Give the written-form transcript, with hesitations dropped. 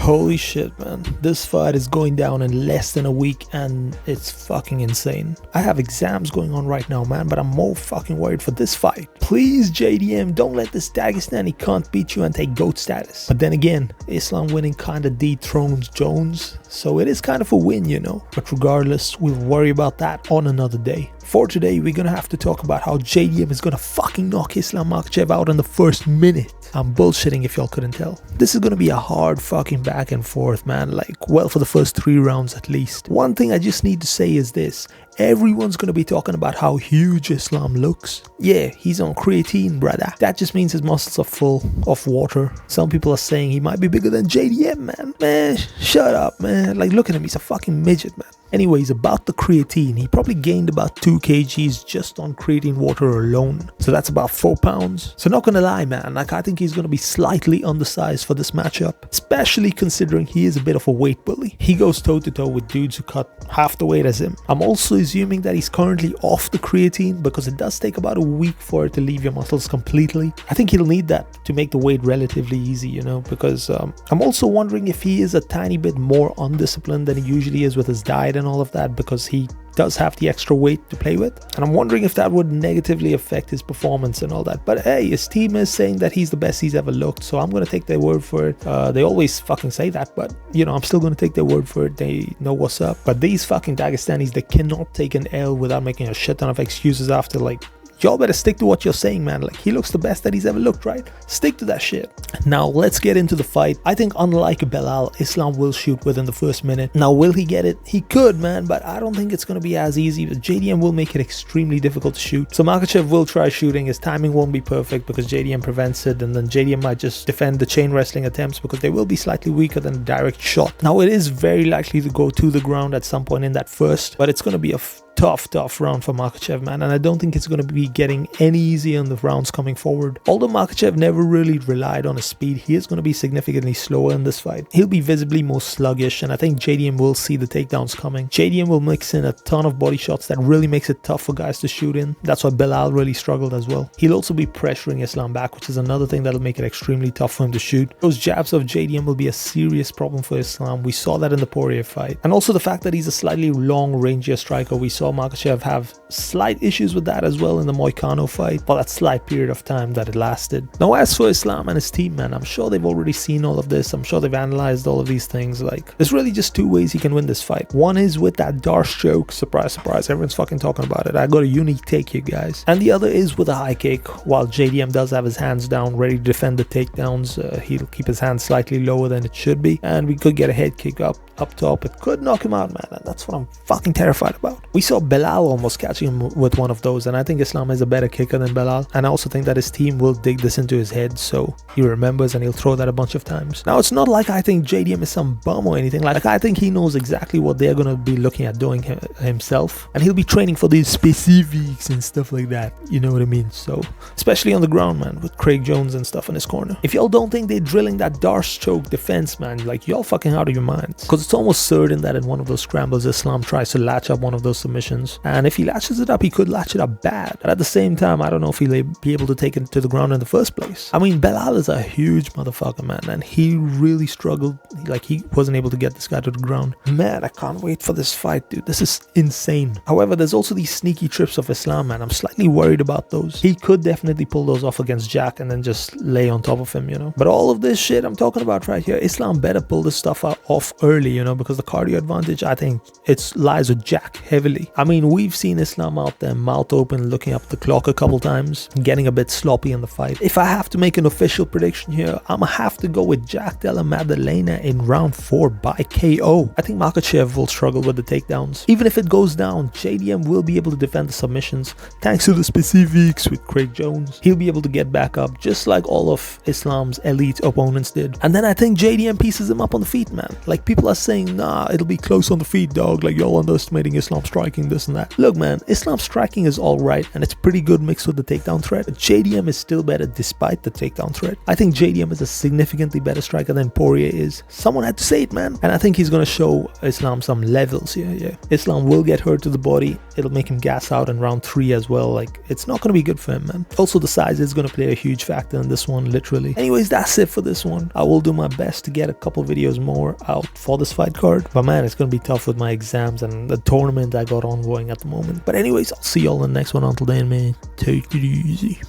Holy shit, man. This fight is going down in less than a week and it's fucking insane. I have exams going on right now, man, but I'm more fucking worried for this fight. Please, JDM, don't let this Dagestani cunt beat you and take GOAT status. But then again, Islam winning kinda dethrones Jones, so it is kind of a win, you know. But regardless, we'll worry about that on another day. For today, we're gonna have to talk about how JDM is gonna fucking knock Islam Makhachev out in the first minute. I'm bullshitting if y'all couldn't tell. This is gonna be a hard fucking back and forth, man, like, well, for the first 3 rounds at least. One thing I just need to say is this: everyone's gonna be talking about how huge Islam looks. Yeah, he's on creatine, brother. That just means his muscles are full of water. Some people are saying he might be bigger than JDM, man. Man, shut up, man. Like, look at him, he's a fucking midget, man. Anyways, about the creatine, he probably gained about 2 kgs just on creatine water alone. So that's about 4 pounds. So not gonna lie, man, like, I think he's gonna be slightly undersized for this matchup, especially considering he is a bit of a weight bully. He goes toe to toe with dudes who cut half the weight as him. I'm also assuming that he's currently off the creatine because it does take about a week for it to leave your muscles completely. I think he'll need that to make the weight relatively easy, you know, because I'm also wondering if he is a tiny bit more undisciplined than he usually is with his diet and all of that, because he does have the extra weight to play with, and I'm wondering if that would negatively affect his performance and all that. But hey, his team is saying that he's the best he's ever looked, so I'm gonna take their word for it. They always fucking say that, but you know, I'm still gonna take their word for it. They know what's up. But these fucking Dagestanis, they cannot take an L without making a shit ton of excuses after. Like, y'all better stick to what you're saying, man. Like, he looks the best that he's ever looked, right? Stick to that shit. Now, let's get into the fight. I think unlike Belal, Islam will shoot within the first minute. Now, will he get it? He could, man, but I don't think it's going to be as easy. JDM will make it extremely difficult to shoot. So Makhachev will try shooting. His timing won't be perfect because JDM prevents it, and then JDM might just defend the chain wrestling attempts because they will be slightly weaker than a direct shot. Now, it is very likely to go to the ground at some point in that first, but it's going to be a tough round for Makhachev, man, and I don't think it's going to be getting any easier in the rounds coming forward. Although Makhachev never really relied on his speed, he is going to be significantly slower in this fight. He'll be visibly more sluggish, and I think JDM will see the takedowns coming. JDM will mix in a ton of body shots that really makes it tough for guys to shoot in. That's why Belal really struggled as well. He'll also be pressuring Islam back, which is another thing that'll make it extremely tough for him to shoot. Those jabs of JDM will be a serious problem for Islam. We saw that in the Poirier fight, and also the fact that he's a slightly long rangier striker. We saw Makhachev have slight issues with that as well in the Moicano fight for that slight period of time that it lasted. Now, as for Islam and his team, man, I'm sure they've already seen all of this. I'm sure they've analyzed all of these things. Like, there's really just 2 ways he can win this fight. One is with that dark stroke. Surprise, surprise, everyone's fucking talking about it. I got a unique take here, guys. And the other is with a high kick. While JDM does have his hands down, ready to defend the takedowns, he'll keep his hands slightly lower than it should be, and we could get a head kick up top. It could knock him out, man, and that's what I'm fucking terrified about. We saw Belal almost catching him with one of those, and I think Islam is a better kicker than Belal, and I also think that his team will dig this into his head so he remembers and he'll throw that a bunch of times. Now, it's not like I think JDM is some bum or anything. Like, I think he knows exactly what they're gonna be looking at doing himself, and he'll be training for these specifics and stuff like that, you know what I mean? So, especially on the ground, man, with Craig Jones and stuff in his corner. If y'all don't think they're drilling that Darce choke defense, man, like, y'all fucking out of your minds, because it's almost certain that in one of those scrambles Islam tries to latch up one of those submissions, and if he latches it up, he could latch it up bad, but at the same time, I don't know if he'll be able to take it to the ground in the first place. I mean, Belal is a huge motherfucker, man, and he really struggled. Like, he wasn't able to get this guy to the ground. Man, I can't wait for this fight, dude. This is insane. However, there's also these sneaky trips of Islam, man. I'm slightly worried about those. He could definitely pull those off against Jack and then just lay on top of him, you know. But all of this shit I'm talking about right here, Islam better pull this stuff off early, you know, because the cardio advantage, I think, it lies with Jack heavily. I mean, we've seen Islam out there mouth open, looking up the clock a couple times, getting a bit sloppy in the fight. If I have to make an official prediction here, I'm gonna have to go with Jack Della Maddalena in round 4 by KO. I think Makhachev will struggle with the takedowns. Even if it goes down, JDM will be able to defend the submissions thanks to the specifics with Craig Jones. He'll be able to get back up just like all of Islam's elite opponents did. And then I think JDM pieces him up on the feet, man. Like, people are saying, nah, it'll be close on the feet, dog, like y'all underestimating Islam striking, this and that. Look, man, Islam striking is alright, and it's pretty good mixed with the takedown threat. But JDM is still better despite the takedown threat. I think JDM is a significantly better striker than Poirier is. Someone had to say it, man. And I think he's gonna show Islam some levels here, yeah. Islam will get hurt to the body. It'll make him gas out in round 3 as well. Like, it's not gonna be good for him, man. Also, the size is gonna play a huge factor in this one, literally. Anyways, that's it for this one. I will do my best to get a couple videos more out for this fight card. But man, it's gonna be tough with my exams and the tournament I got ongoing at the moment. But anyways, I'll see y'all in the next one. Until then, man, take it easy.